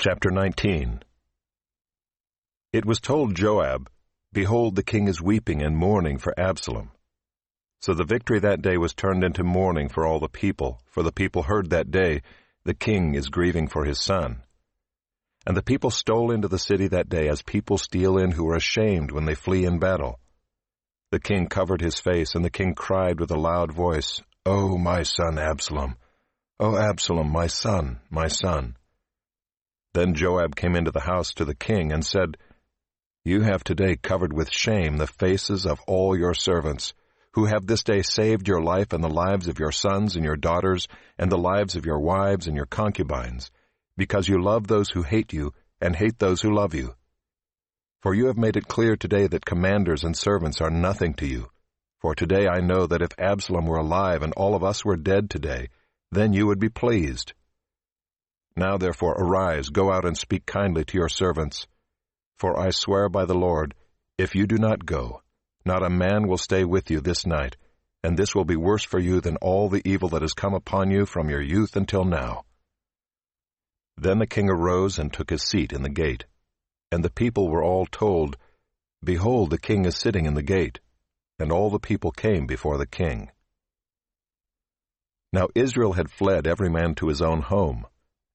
Chapter 19. It was told Joab, "Behold, the king is weeping and mourning for Absalom." So the victory that day was turned into mourning for all the people, for the people heard that day, "The king is grieving for his son." And the people stole into the city that day as people steal in who are ashamed when they flee in battle. The king covered his face, and the king cried with a loud voice, "O my son Absalom! O Absalom, my son, my son!" Then Joab came into the house to the king and said, "You have today covered with shame the faces of all your servants, who have this day saved your life and the lives of your sons and your daughters, and the lives of your wives and your concubines, because you love those who hate you and hate those who love you. For you have made it clear today that commanders and servants are nothing to you. For today I know that if Absalom were alive and all of us were dead today, then you would be pleased. Now therefore arise, go out and speak kindly to your servants. For I swear by the Lord, if you do not go, not a man will stay with you this night, and this will be worse for you than all the evil that has come upon you from your youth until now." Then the king arose and took his seat in the gate. And the people were all told, "Behold, the king is sitting in the gate." And all the people came before the king. Now Israel had fled every man to his own home.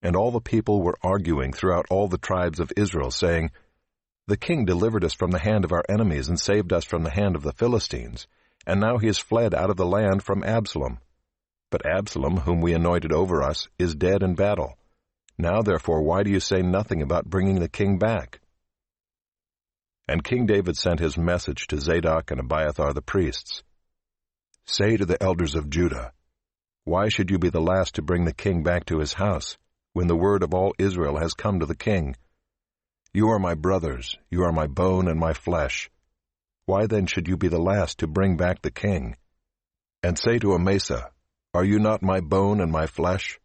And all the people were arguing throughout all the tribes of Israel, saying, "The king delivered us from the hand of our enemies and saved us from the hand of the Philistines, and now he has fled out of the land from Absalom. But Absalom, whom we anointed over us, is dead in battle. Now therefore why do you say nothing about bringing the king back?" And King David sent his message to Zadok and Abiathar the priests. "Say to the elders of Judah, why should you be the last to bring the king back to his house, when the word of all Israel has come to the king? You are my brothers, you are my bone and my flesh. Why then should you be the last to bring back the king? And say to Amasa, are you not my bone and my flesh?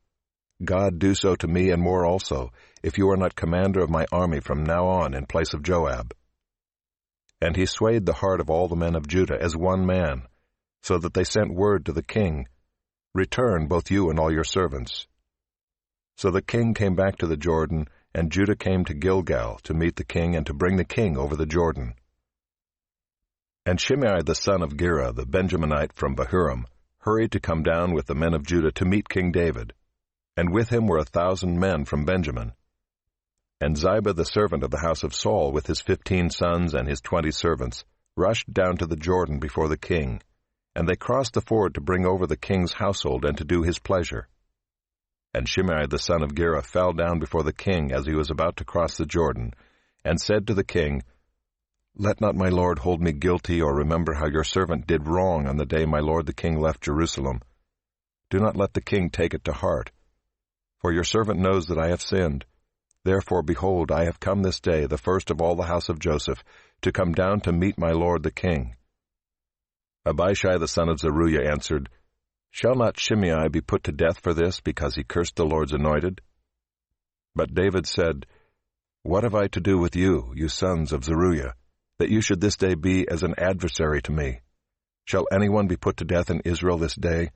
God do so to me and more also, if you are not commander of my army from now on in place of Joab." And he swayed the heart of all the men of Judah as one man, so that they sent word to the king, "Return, both you and all your servants." So the king came back to the Jordan, and Judah came to Gilgal to meet the king and to bring the king over the Jordan. And Shimei the son of Gera, the Benjaminite from Bahurim, hurried to come down with the men of Judah to meet King David. And with him were 1,000 men from Benjamin. And Ziba the servant of the house of Saul, with his 15 sons and his 20 servants, rushed down to the Jordan before the king. And they crossed the ford to bring over the king's household and to do his pleasure. And Shimei the son of Gera fell down before the king as he was about to cross the Jordan, and said to the king, "Let not my lord hold me guilty, or remember how your servant did wrong on the day my lord the king left Jerusalem. Do not let the king take it to heart. For your servant knows that I have sinned. Therefore, behold, I have come this day, the first of all the house of Joseph, to come down to meet my lord the king." Abishai the son of Zeruiah answered, "Shall not Shimei be put to death for this, because he cursed the Lord's anointed?" But David said, "What have I to do with you, you sons of Zeruiah, that you should this day be as an adversary to me? Shall anyone be put to death in Israel this day?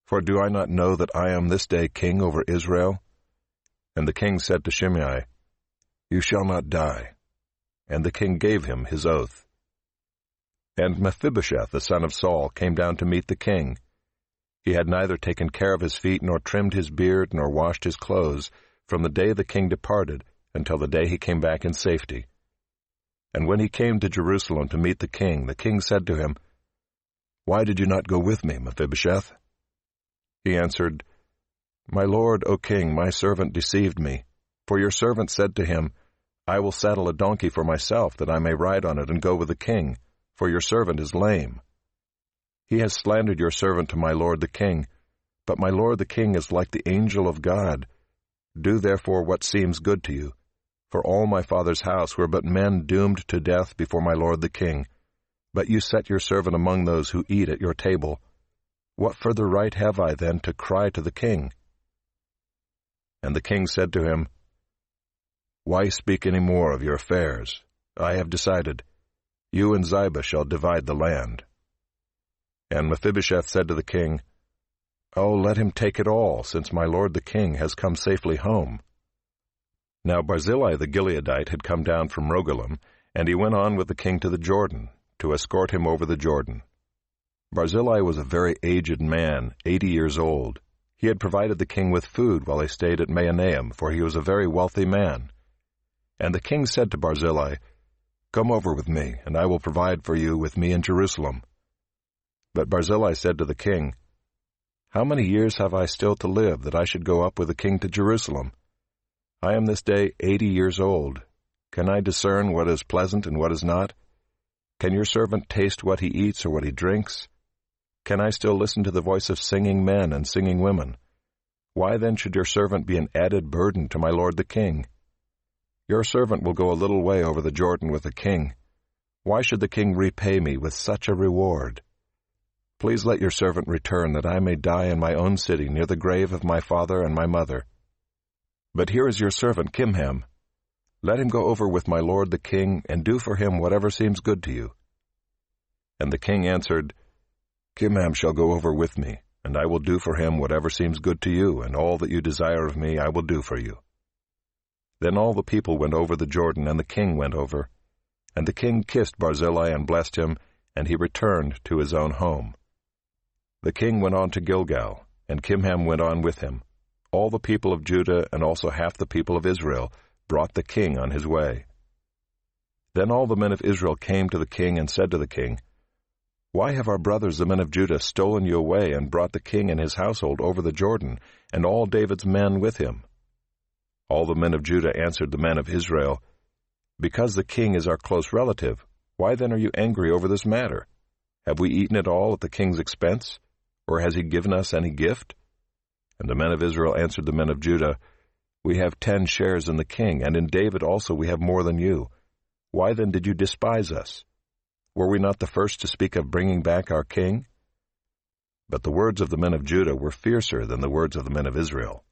For do I not know that I am this day king over Israel?" And the king said to Shimei, "You shall not die." And the king gave him his oath. And Mephibosheth the son of Saul came down to meet the king. He had neither taken care of his feet, nor trimmed his beard, nor washed his clothes, from the day the king departed until the day he came back in safety. And when he came to Jerusalem to meet the king said to him, "Why did you not go with me, Mephibosheth?" He answered, "My lord, O king, my servant deceived me. For your servant said to him, I will saddle a donkey for myself, that I may ride on it and go with the king, for your servant is lame. He has slandered your servant to my lord the king, but my lord the king is like the angel of God. Do therefore what seems good to you. For all my father's house were but men doomed to death before my lord the king. But you set your servant among those who eat at your table. What further right have I then to cry to the king?" And the king said to him, "Why speak any more of your affairs? I have decided. You and Ziba shall divide the land." And Mephibosheth said to the king, "Oh, let him take it all, since my lord the king has come safely home." Now Barzillai the Gileadite had come down from Rogelim, and he went on with the king to the Jordan, to escort him over the Jordan. Barzillai was a very aged man, 80 years old. He had provided the king with food while he stayed at Mahanaim, for he was a very wealthy man. And the king said to Barzillai, "Come over with me, and I will provide for you with me in Jerusalem." But Barzillai said to the king, "How many years have I still to live, that I should go up with the king to Jerusalem? I am this day 80 years old. Can I discern what is pleasant and what is not? Can your servant taste what he eats or what he drinks? Can I still listen to the voice of singing men and singing women? Why then should your servant be an added burden to my lord the king? Your servant will go a little way over the Jordan with the king. Why should the king repay me with such a reward? Please let your servant return, that I may die in my own city, near the grave of my father and my mother. But here is your servant Kimham. Let him go over with my lord the king, and do for him whatever seems good to you." And the king answered, "Kimham shall go over with me, and I will do for him whatever seems good to you, and all that you desire of me I will do for you." Then all the people went over the Jordan, and the king went over. And the king kissed Barzillai and blessed him, and he returned to his own home. The king went on to Gilgal, and Kimham went on with him. All the people of Judah and also half the people of Israel brought the king on his way. Then all the men of Israel came to the king and said to the king, "Why have our brothers the men of Judah stolen you away and brought the king and his household over the Jordan, and all David's men with him?" All the men of Judah answered the men of Israel, "Because the king is our close relative, why then are you angry over this matter? Have we eaten it all at the king's expense, or has he given us any gift?" And the men of Israel answered the men of Judah, "We have 10 shares in the king, and in David also we have more than you. Why then did you despise us? Were we not the first to speak of bringing back our king?" But the words of the men of Judah were fiercer than the words of the men of Israel.